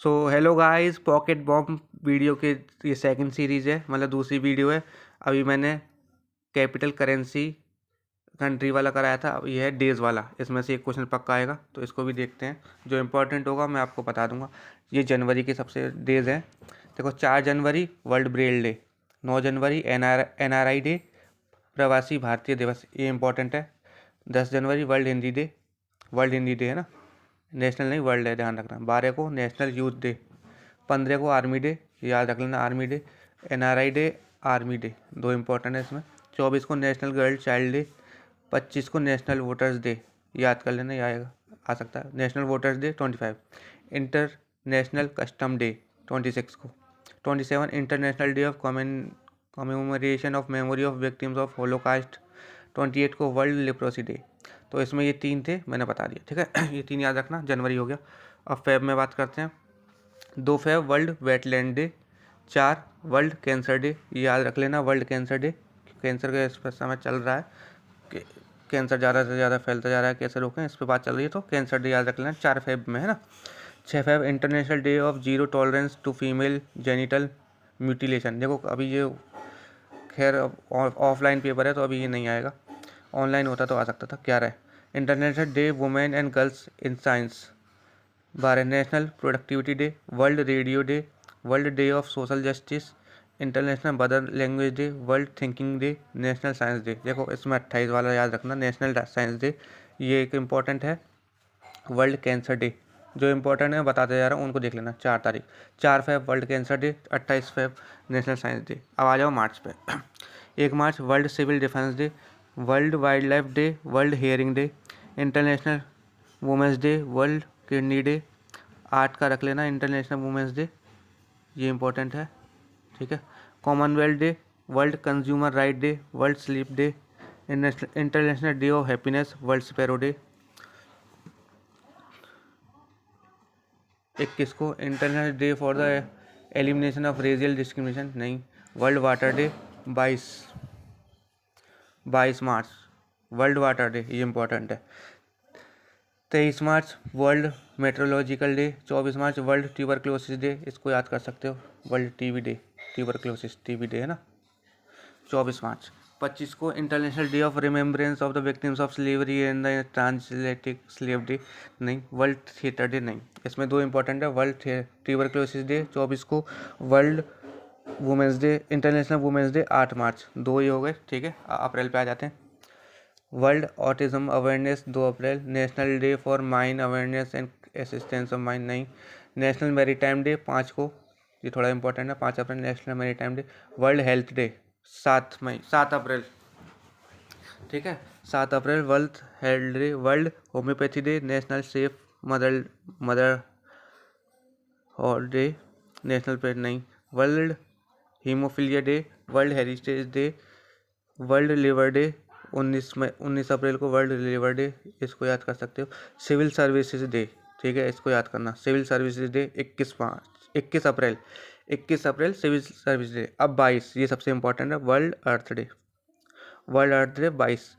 So hello guys, pocket bomb video के ये second series है, मतलब दूसरी वीडियो है। अभी मैंने कैपिटल करेंसी कंट्री वाला कराया था, अब ये है डेज़ वाला। इसमें से एक क्वेश्चन पक्का आएगा, तो इसको भी देखते हैं। जो इम्पोर्टेंट होगा मैं आपको बता दूंगा। ये जनवरी के सबसे डेज़ हैं। देखो, 4 जनवरी वर्ल्ड ब्रेल डे, 9 जनवरी NRI डे, प्रवासी भारतीय दिवस, ये इम्पोर्टेंट है। 10 जनवरी वर्ल्ड हिंदी डे है ना, नेशनल नहीं वर्ल्ड है, ध्यान रखना। 12 को नेशनल यूथ डे, 15 को आर्मी डे, याद रख लेना army day. NRI day, army day, दो इम्पोर्टेंट है इसमें। 24 को नेशनल गर्ल चाइल्ड डे, 25 को नेशनल वोटर्स डे, याद कर लेना, ये आएगा, आ सकता है। National voters day 25। International custom day 26 को। 27 international day of commemoration of memory of victims of Holocaust. 28 को वर्ल्ड लेप्रोसी डे। तो इसमें ये तीन थे, मैंने बता दिया, ठीक है। ये तीन याद रखना। जनवरी हो गया। अब फेब में बात करते हैं। 2 Feb world wetland day. 4 world cancer day, ये याद रख लेना, वर्ल्ड कैंसर डे। कैंसर का इस पर समय चल रहा है कि कैंसर ज़्यादा से ज़्यादा फैलता जा रहा है, कैसे रोकें, इस पर बात चल रही है, तो कैंसर डे याद रख लेना। 4 फेब में है ना। 6 Feb international day of zero tolerance to female genital mutilation. देखो, अभी ये खैर ऑफलाइन पेपर है तो अभी ये नहीं आएगा, ऑनलाइन होता तो आ सकता था। 11 international day women and girls in science. 12 national productivity day, world radio day, world day of social justice, international mother language day, world thinking day, national science day. देखो, इसमें 28 वाला याद रखना, नेशनल साइंस डे, ये एक important है। World cancer day, जो important है बताते जा रहा हूँ, उनको देख लेना। 4 तारीख, 4 Feb world cancer day, 28 Feb national science day. अब आ जाओ मार्च पे। 1 March world civil defence day, world wild life day, world hearing day, international women's day, world kidney day. 8 का रख लेना, इंटरनेशनल वुमेंस डे, ये इम्पोर्टेंट है, ठीक है। Commonwealth day, world consumer right day, world sleep day, international day of happiness, world sparrow day. 21 को international day for the elimination of racial discrimination, नहीं। World water day 22 March world water day, ये important है। 23 March world metrological day, 24 March world tuberculosis day, इसको याद कर सकते हो, world TB day, tuberculosis TB day है ना, 24 मार्च। 25 को international day of remembrance of the victims of slavery and the transatlantic slave day, नहीं। वर्ल्ड थिएटर डे, नहीं। इसमें दो इंपॉर्टेंट है, वर्ल्ड ट्यूबरक्लोसिस डे 24 को, world women's day, international women's day 8 मार्च, दो ही हो गए, ठीक है। अप्रैल पे आ जाते हैं। World autism awareness 2 April, national day for mine awareness and assistance of mine, नहीं। नेशनल मैरीटाइम डे 5 को, ये थोड़ा इंपॉर्टेंट है, 5 April national maritime day. World health day 7 April, ठीक है। 7 April world health day, world homeopathy day, national safe mother day, national pet, नहीं। World haemophilia day, world heritage day, world liver day 19 April को, world liver day, इसको याद कर सकते हो। Civil services day, ठीक है, इसको याद करना, सिविल सर्विसेज डे 21 अप्रैल, 21 अप्रैल सिविल सर्विस डे। अब 22, ये सबसे इंपॉर्टेंट है, world earth day, world earth day 22।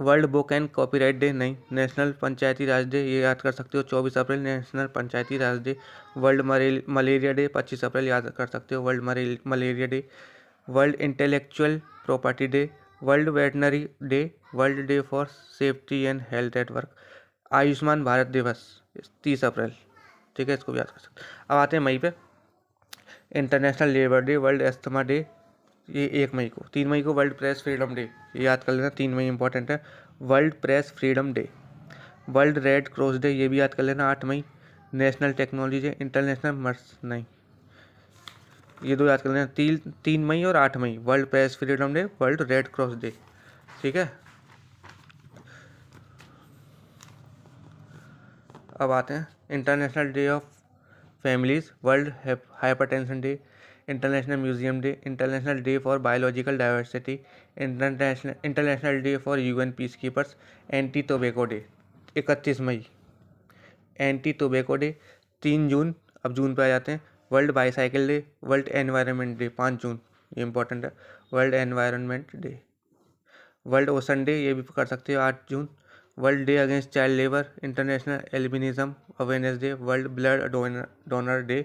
World book and copyright day, नहीं। नेशनल पंचायती राज डे, ये याद कर सकते हो, 24 अप्रैल नेशनल पंचायती राज डे। वर्ल्ड मलेरिया डे 25 अप्रैल, याद कर सकते हो, world malaria day. World intellectual property day, world veterinary day, world day for safety and health at work. Ayushman Bharat दिवस 30 अप्रैल, ठीक है, इसको भी याद कर सकते हो। अब आते हैं मई पे। International labour day, world asthma day, ये 1 मई को। 3 मई को वर्ल्ड प्रेस फ्रीडम डे, ये याद कर लेना, 3 मई इंपॉर्टेंट है, world press freedom day. World red cross day, ये भी याद कर लेना, 8 मई। नेशनल टेक्नोलॉजी डे, इंटरनेशनल मर्स, नहीं, ये दो याद कर लेना, 3 मई और 8 मई, world press freedom day, world red cross day, ठीक है। अब आते हैं international day of families, world hypertension day, international museum day, international day for biological diversity, international day for UN peace keepers, anti tobacco day 31 मई, anti tobacco day. 3 June, अब June पे आ जाते हैं। World bicycle day, world environment day 5 June, ये important है, world environment day. World ocean day, ये भी कर सकते हो 8 June. World day against child labour, international albinism awareness day, world blood donor day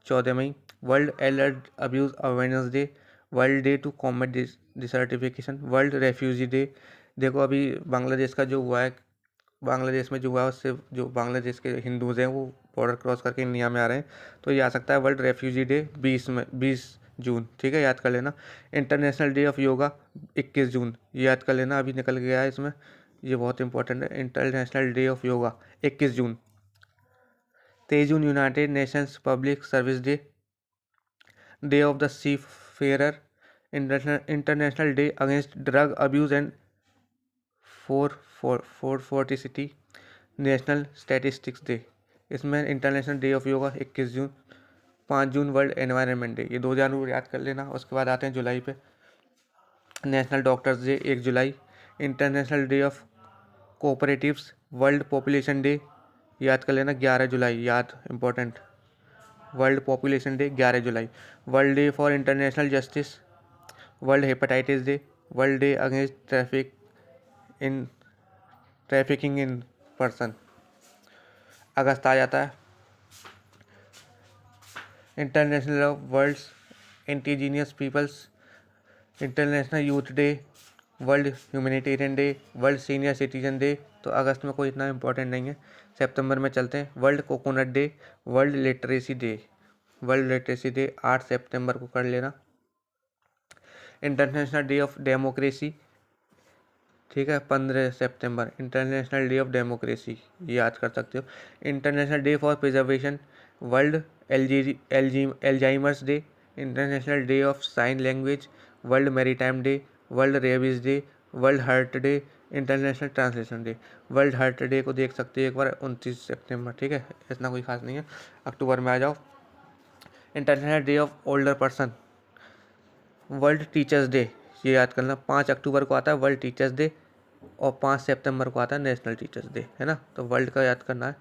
14 मई, world elder abuse awareness day, world day to combat desertification, world refugee day. देखो अभी बांग्लादेश का जो हुआ है, बांग्लादेश में जो हुआ है उससे जो बांग्लादेश के हिंदूज हैं वो बॉर्डर क्रॉस करके इंडिया में आ रहे हैं, तो ये आ सकता है वर्ल्ड रेफ्यूजी डे 20 जून, ठीक है, याद कर लेना। इंटरनेशनल डे ऑफ योगा 21 जून, याद कर लेना, अभी निकल गया है इसमें, ये बहुत इंपॉर्टेंट है। International day of yoga 21 June. 23 June United Nations public service day, day of the seafarer, international day against drug abuse and four city, national statistics day. इसमें international day of yoga 21 June. 5 June world environment day, ये 2 जानवर याद कर लेना। उसके बाद आते हैं जुलाई पे, national doctors day 1 July, international day of cooperatives, world population day याद कर लेना 11 जुलाई, याद important, world population day 11 July, world day for international justice, world hepatitis day, world day against trafficking in person. अगस्त आ जाता है, international of world's indigenous peoples, international youth day, world humanitarian day, world senior citizen day. तो अगस्त में कोई इतना important नहीं है, सितंबर में चलते हैं। World coconut day, world literacy day, world literacy day 8 सितंबर को कर लेना। इंटरनेशनल डे ऑफ डेमोक्रेसी, ठीक है, 15 सितंबर, इंटरनेशनल डे ऑफ डेमोक्रेसी, याद कर सकते हो। International day for preservation, world Alzheimer's day, international day of sine language, world maritime day, world rabies day, world heart day, international translation day. World heart day को देख सकते हो एक बार, 29 सितंबर, ठीक है, इतना कोई खास नहीं है। अक्टूबर में आ जाओ, international day of older person, world teachers day, ये याद करना, 5 अक्टूबर को आता है वर्ल्ड टीचर्स डे और 5 सितंबर को आता है नेशनल टीचर्स डे, है ना, तो वर्ल्ड का याद करना है।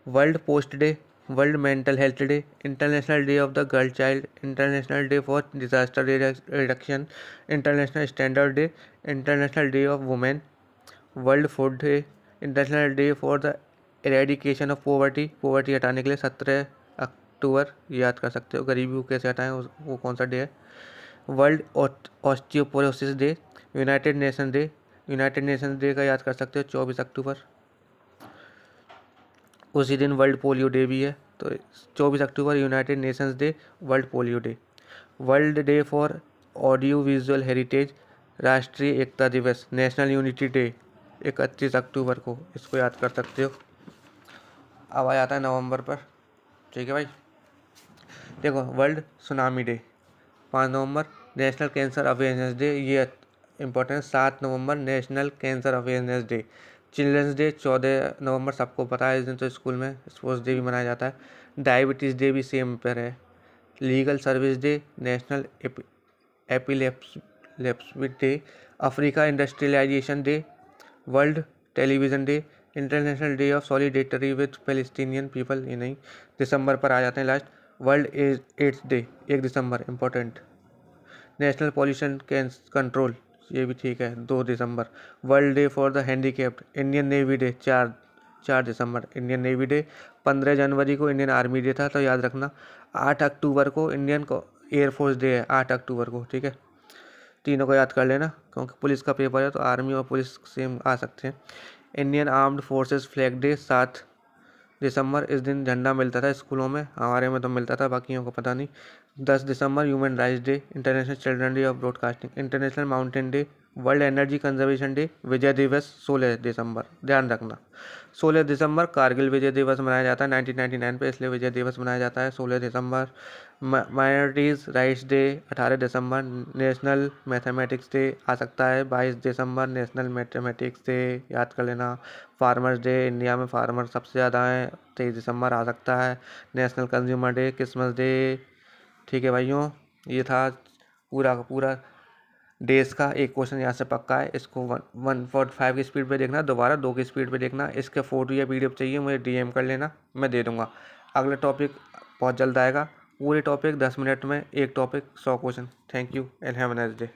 World post day, world mental health day, international day of the girl child, international day for disaster reduction, international standard day, international day of women, world food day, international day for the eradication of poverty हटाने के लिए 17 अक्टूबर, याद कर सकते हो, गरीबी को कैसे हटाएं वो कौन सा डे है। World osteoporosis day, United nation day का याद कर सकते हो 24 अक्टूबर। उसी दिन वर्ल्ड पोलियो डे भी है, तो 24 अक्टूबर United Nations day, world polio day. World day for audio visual heritage, राष्ट्रीय एकता दिवस, नेशनल यूनिटी डे 31 अक्टूबर को, इसको याद कर सकते हो। अब आ जाता है नवंबर पर, ठीक है भाई, देखो वर्ल्ड सुनामी डे 5 नवंबर, नेशनल कैंसर अवेयरनेस डे, ये इंपॉर्टेंट, 7 नवंबर national cancer awareness day. Children's day 14 नवंबर, सबको पता है, इस दिन तो स्कूल में स्पोर्ट्स डे भी मनाया जाता है। डायबिटीज़ डे भी सेम पर है। Legal service day, national epilepsy day, Africa industrialisation day, world television day, international day of solidarity with Palestinian people, ये नहीं, दिसंबर पर आ जाते हैं लास्ट। वर्ल्ड एड्स डे 1 दिसंबर, इम्पोर्टेंट। नेशनल पॉल्यूशन कंट्रोल, ये भी ठीक है, 2 दिसंबर। World day for the handicapped, Indian navy day 4 दिसंबर, इंडियन नेवी डे। 15 जनवरी को इंडियन आर्मी डे था, तो याद रखना। 8 अक्टूबर को इंडियन को एयरफोर्स डे है, 8 अक्टूबर को, ठीक है, तीनों को याद कर लेना, क्योंकि पुलिस का पेपर है तो आर्मी और पुलिस सेम आ सकते हैं। Indian armed forces flag day 7 दिसंबर, इस दिन झंडा मिलता था स्कूलों में, हमारे में तो मिलता था, बाकियों को पता नहीं। 10 दिसंबर human rights day, international children day of broadcasting, international mountain day, world energy conservation day, विजय दिवस 16 दिसंबर, ध्यान रखना। 16 दिसंबर कारगिल विजय दिवस मनाया जाता है 1999 पे, इसलिए विजय दिवस मनाया जाता है 16 दिसंबर। माइनॉरिटीज़ राइट्स डे 18 दिसंबर, नेशनल मैथमेटिक्स डे आ सकता है 22 दिसंबर, नेशनल मैथमेटिक्स डे याद कर लेना। फार्मर्स डे, इंडिया में फार्मर सबसे ज़्यादा हैं, 23 दिसंबर आ सकता है। National consumer day, Christmas day, ठीक है भाइयों, ये था पूरा का पूरा डेज का। एक क्वेश्चन यहाँ से पक्का है, इसको 1.5 की स्पीड पे देखना, दोबारा 2 की स्पीड पे देखना। इसके फोटो या वीडियो चाहिए मुझे DM कर लेना, मैं दे दूंगा। अगला टॉपिक बहुत जल्द आएगा, पूरे टॉपिक 10 मिनट में, एक topic 100 question. Thank you and have a nice day.